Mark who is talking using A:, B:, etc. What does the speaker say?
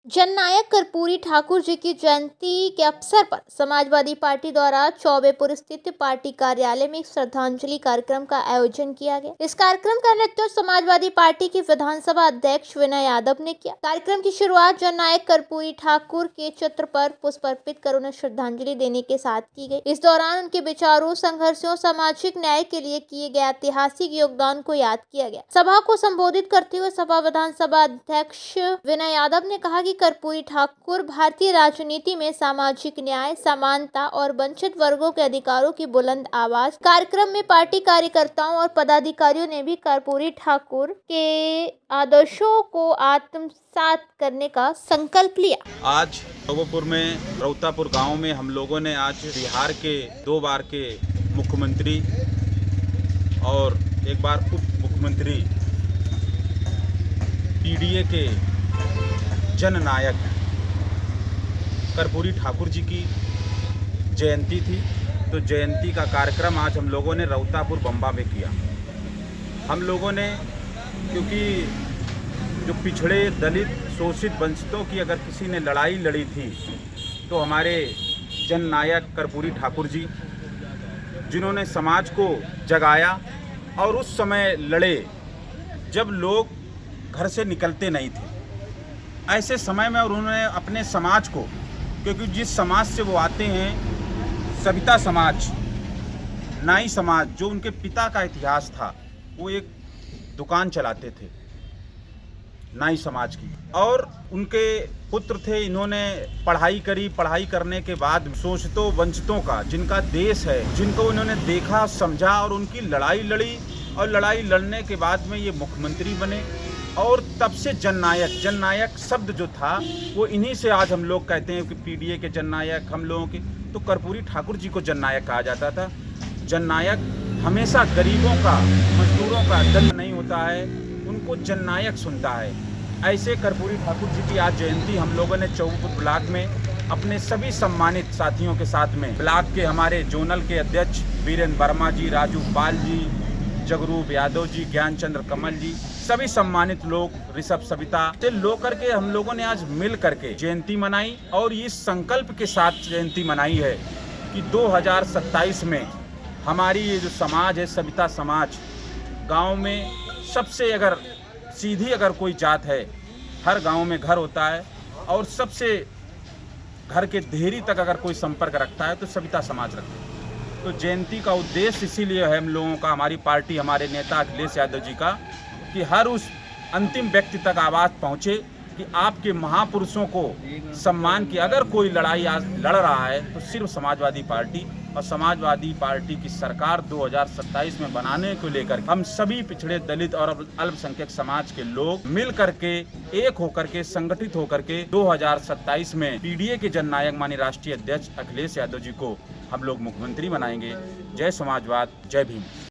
A: जननायक कर्पूरी ठाकुर जी की जयंती के अवसर पर समाजवादी पार्टी द्वारा चौबेपुर स्थित पार्टी कार्यालय में एक श्रद्धांजलि कार्यक्रम का आयोजन किया गया। इस कार्यक्रम का नेतृत्व समाजवादी पार्टी के विधानसभा अध्यक्ष विनय यादव ने किया। कार्यक्रम की शुरुआत जननायक कर्पूरी ठाकुर के चित्र पर पुष्प अर्पित कर उन्हें श्रद्धांजलि देने के साथ की गई। इस दौरान उनके विचारों, संघर्षों, सामाजिक न्याय के लिए किए गए ऐतिहासिक योगदान को याद किया गया। सभा को संबोधित करते हुए सभा विधानसभा अध्यक्ष विनय यादव ने कहा कि कर्पूरी ठाकुर भारतीय राजनीति में सामाजिक न्याय, समानता और वंचित वर्गों के अधिकारों की बुलंद आवाज। कार्यक्रम में पार्टी कार्यकर्ताओं और पदाधिकारियों ने भी कर्पूरी ठाकुर के आदर्शों को आत्मसात करने का संकल्प लिया।
B: आज चौबेपुर में रौतापुर गांव में हम लोगों ने आज बिहार के 2 बार के मुख्यमंत्री और 1 बार उप मुख्यमंत्री पीडीए के जननायक कर्पूरी ठाकुर जी की जयंती थी। तो जयंती का कार्यक्रम आज हम लोगों ने रौतापुर बम्बा में किया। हम लोगों ने, क्योंकि जो पिछड़े, दलित, शोषित, वंचितों की अगर किसी ने लड़ाई लड़ी थी तो हमारे जननायक कर्पूरी ठाकुर जी, जिन्होंने समाज को जगाया और उस समय लड़े जब लोग घर से निकलते नहीं थे। ऐसे समय में उन्होंने अपने समाज को, क्योंकि जिस समाज से वो आते हैं, सविता समाज, नाई समाज, जो उनके पिता का इतिहास था, वो एक दुकान चलाते थे नाई समाज की, और उनके पुत्र थे। इन्होंने पढ़ाई करी। पढ़ाई करने के बाद शोषितों, वंचितों का, जिनका देश है, जिनको इन्होंने देखा, समझा और उनकी लड़ाई लड़ी, और लड़ाई लड़ने के बाद में ये मुख्यमंत्री बने। और तब से जननायक शब्द जो था वो इन्हीं से आज हम लोग कहते हैं कि पीडीए के जननायक हम लोगों के, तो कर्पूरी ठाकुर जी को जननायक कहा जाता था। जननायक हमेशा गरीबों का, मजदूरों का दर्द नहीं होता है, उनको जननायक सुनता है। ऐसे कर्पूरी ठाकुर जी की आज जयंती हम लोगों ने चौबेपुर ब्लॉक में अपने सभी सम्मानित साथियों के साथ में, ब्लॉक के हमारे जोनल के अध्यक्ष वीरेंद्र वर्मा जी, राजू पाल जी, जगरूप यादव जी, ज्ञानचंद्र कमल जी, सभी सम्मानित लोग, ऋषभ सविता से लो करके हम लोगों ने आज मिल करके जयंती मनाई। और इस संकल्प के साथ जयंती मनाई है कि 2027 में हमारी ये जो समाज है, सविता समाज, गांव में सबसे अगर सीधी अगर कोई जात है, हर गांव में घर होता है, और सबसे घर के देहरी तक अगर कोई संपर्क रखता है तो सविता समाज रखता है। तो जयंती का उद्देश्य इसीलिए है हम लोगों का, हमारी पार्टी, हमारे नेता अखिलेश यादव जी का, कि हर उस अंतिम व्यक्ति तक आवाज़ पहुँचे कि आपके महापुरुषों को सम्मान की अगर कोई लड़ाई आज लड़ रहा है तो सिर्फ समाजवादी पार्टी, और समाजवादी पार्टी की सरकार 2027 में बनाने को लेकर हम सभी पिछड़े, दलित और अल्पसंख्यक समाज के लोग मिल करके, एक होकर के, संगठित होकर के 2027 में पीडीए के जननायक माननीय राष्ट्रीय अध्यक्ष अखिलेश यादव जी को हम लोग मुख्यमंत्री बनाएंगे। जय समाजवाद, जय भीम।